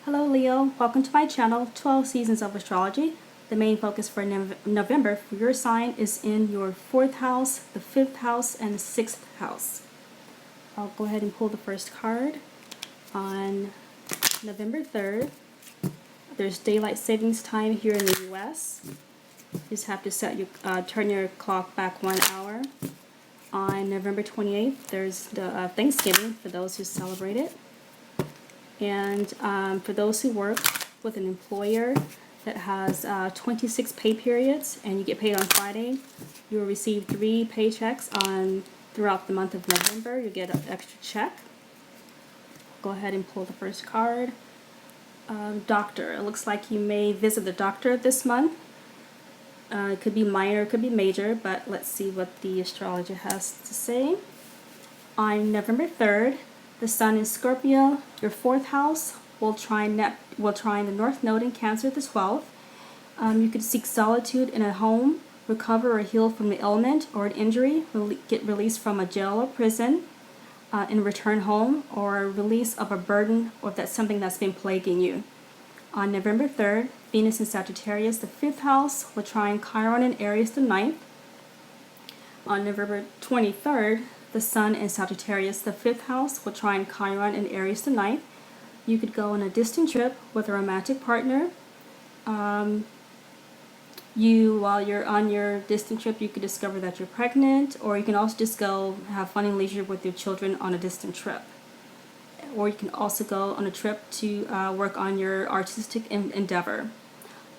Hello Leo, welcome to my channel, 12 Seasons of Astrology. The main focus for November for your sign is in your 4th house, the 5th house, and the 6th house. I'll go ahead and pull the first card. On November 3rd, there's daylight savings time here in the US. You just have to set your turn your clock back 1 hour. On November 28th, there's the Thanksgiving for those who celebrate it. And for those who work with an employer that has 26 pay periods and you get paid on Friday, you will receive 3 paychecks throughout the month of November. You'll get an extra check. Go ahead and pull the first card. Doctor. It looks like you may visit the doctor this month. It could be minor, it could be major, but let's see what the astrologer has to say. On November 3rd, the Sun in Scorpio, your 4th house, will trine the North Node in Cancer, the 12th. You could seek solitude in a home, recover or heal from an ailment or an injury, get released from a jail or prison, and return home, or release of a burden or that's something that's been plaguing you. On November 3rd, Venus in Sagittarius, the 5th house, will trine Chiron in Aries, the 9th. On November 23rd, the Sun in Sagittarius, the 5th house, will trine Chiron in Aries, the 9th. You could go on a distant trip with a romantic partner. While you're on your distant trip, you could discover that you're pregnant, or you can also just go have fun and leisure with your children on a distant trip. Or you can also go on a trip to work on your artistic endeavor.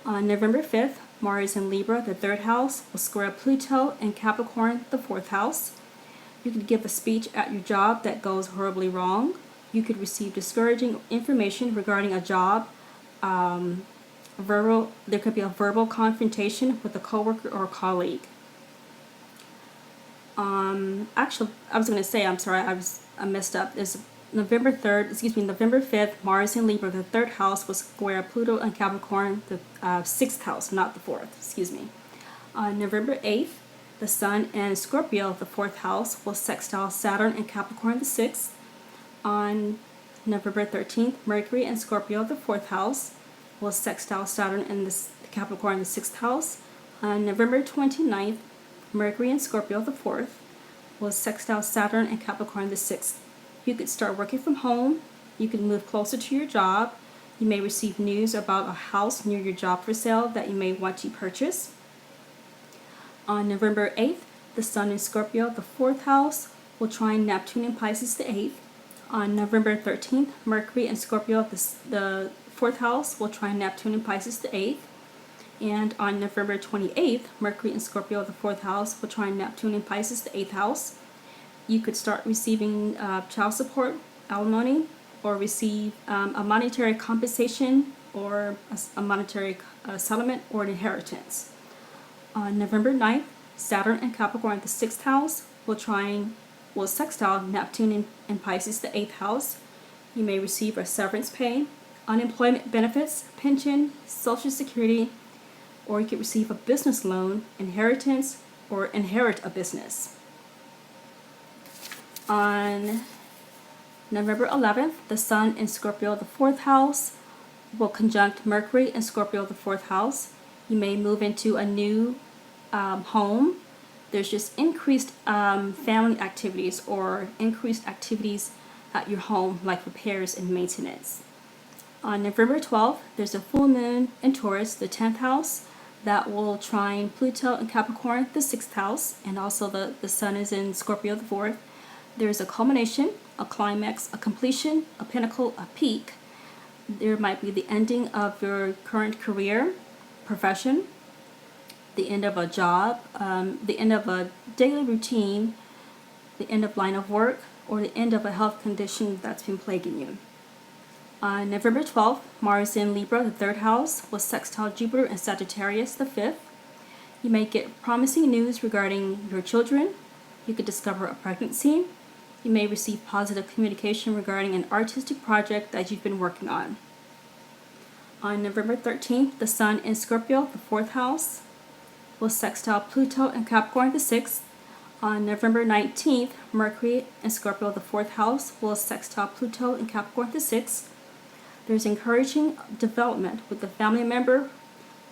On November 5th, Mars in Libra, the 3rd house, will square Pluto and Capricorn, the 4th house. You could give a speech at your job that goes horribly wrong. You could receive discouraging information regarding a job. There could be a verbal confrontation with a coworker or a colleague. Actually, I was going to say, I'm sorry, I messed up. It's November 5th, Mars in Libra, the 3rd house, will square Pluto and Capricorn, the 6th house, not the 4th, excuse me. On November 8th, the Sun in Scorpio, the 4th house, will sextile Saturn and Capricorn, the 6th. On November 13th, Mercury in Scorpio, the 4th house, will sextile Saturn and the Capricorn, the 6th house. On November 29th, Mercury in Scorpio, the 4th, will sextile Saturn and Capricorn, the 6th. You could start working from home. You could move closer to your job. You may receive news about a house near your job for sale that you may want to purchase. On November 8th, the Sun in Scorpio, the 4th house, will trine Neptune in Pisces, the 8th. On November 13th, Mercury in Scorpio, the 4th house, will trine Neptune in Pisces, the 8th. And on November 28th, Mercury in Scorpio, the 4th house, will trine Neptune in Pisces, the 8th house. You could start receiving child support, alimony, or receive a monetary compensation, or a monetary settlement, or an inheritance. On November 9th, Saturn and Capricorn, the 6th house, will sextile Neptune in Pisces, the 8th house. You may receive a severance pay, unemployment benefits, pension, Social Security, or you could receive a business loan, inheritance, or inherit a business. On November 11th, the Sun in Scorpio, the 4th house, will conjunct Mercury in Scorpio, the 4th house. You may move into a new home. There's just increased family activities or increased activities at your home, like repairs and maintenance. On November 12th, there's a full moon in Taurus, the 10th house, that will trine Pluto and Capricorn, the 6th house, and also the Sun is in Scorpio, the 4th. There's a culmination, a climax, a completion, a pinnacle, a peak. There might be the ending of your current career, profession, the end of a job, the end of a daily routine, the end of line of work, or the end of a health condition that's been plaguing you. On November 12th, Mars in Libra, the 3rd house, will sextile Jupiter in Sagittarius, the 5th. You may get promising news regarding your children. You could discover a pregnancy. You may receive positive communication regarding an artistic project that you've been working on. On November 13th, the Sun in Scorpio, the 4th house, will sextile Pluto and Capricorn, the 6th. On November 19th, Mercury in Scorpio, the 4th house, will sextile Pluto and Capricorn, the 6th. There's encouraging development with a family member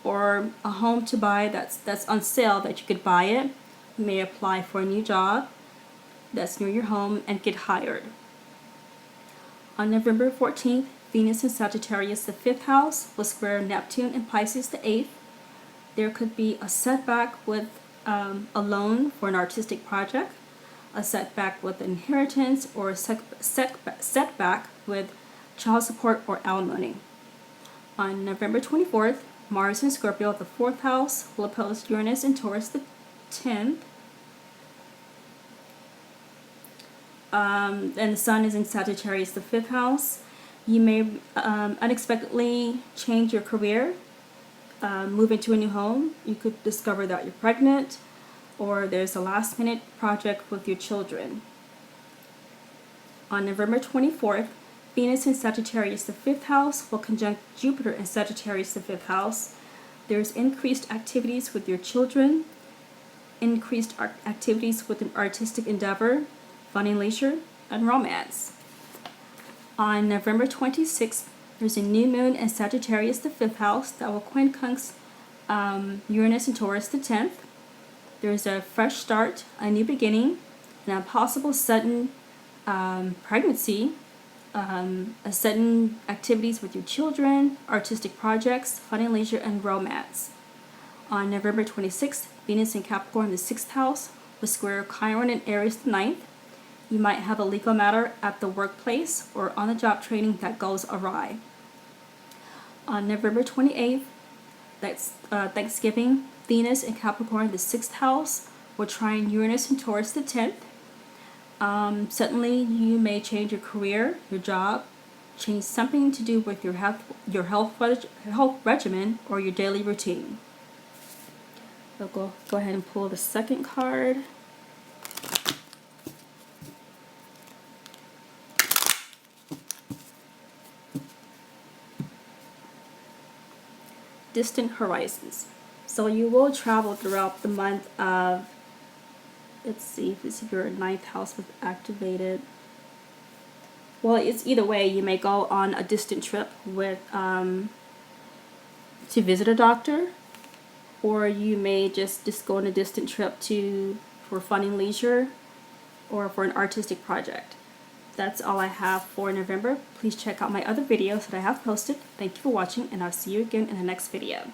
or a home to buy that's on sale that you could buy it. You may apply for a new job that's near your home and get hired. On November 14th, Venus in Sagittarius, the 5th house, will square Neptune in Pisces, the 8th. There could be a setback with a loan for an artistic project, a setback with inheritance, or a setback with child support or alimony. On November 24th, Mars in Scorpio, the 4th house, will oppose Uranus in Taurus, the 10th. And the Sun is in Sagittarius, the 5th house. You may unexpectedly change your career, move into a new home. You could discover that you're pregnant, or there's a last-minute project with your children. On November 24th, Venus in Sagittarius, the 5th house, will conjunct Jupiter in Sagittarius, the 5th house. There's increased activities with your children, increased activities with an artistic endeavor, fun and leisure, and romance. On November 26th, there's a new moon in Sagittarius, the 5th house, that will quincunx Uranus in Taurus, the 10th. There's a fresh start, a new beginning, and a possible sudden pregnancy, a sudden activities with your children, artistic projects, fun and leisure, and romance. On November 26th, Venus in Capricorn, the 6th house, will square Chiron in Aries, the 9th. You might have a legal matter at the workplace or on the job training that goes awry. On November 28th, that's Thanksgiving, Venus in Capricorn, the 6th house, will trine Uranus in Taurus, the 10th. Suddenly, you may change your career, your job, change something to do with your health regimen, or your daily routine. So go ahead and pull the second card. Distant horizons. So you will travel throughout the month of, let's see if it's your 9th house was activated. Well, it's either way. You may go on a distant trip with to visit a doctor, or you may just go on a distant trip for fun and leisure, or for an artistic project. That's all I have for November. Please check out my other videos that I have posted. Thank you for watching, and I'll see you again in the next video.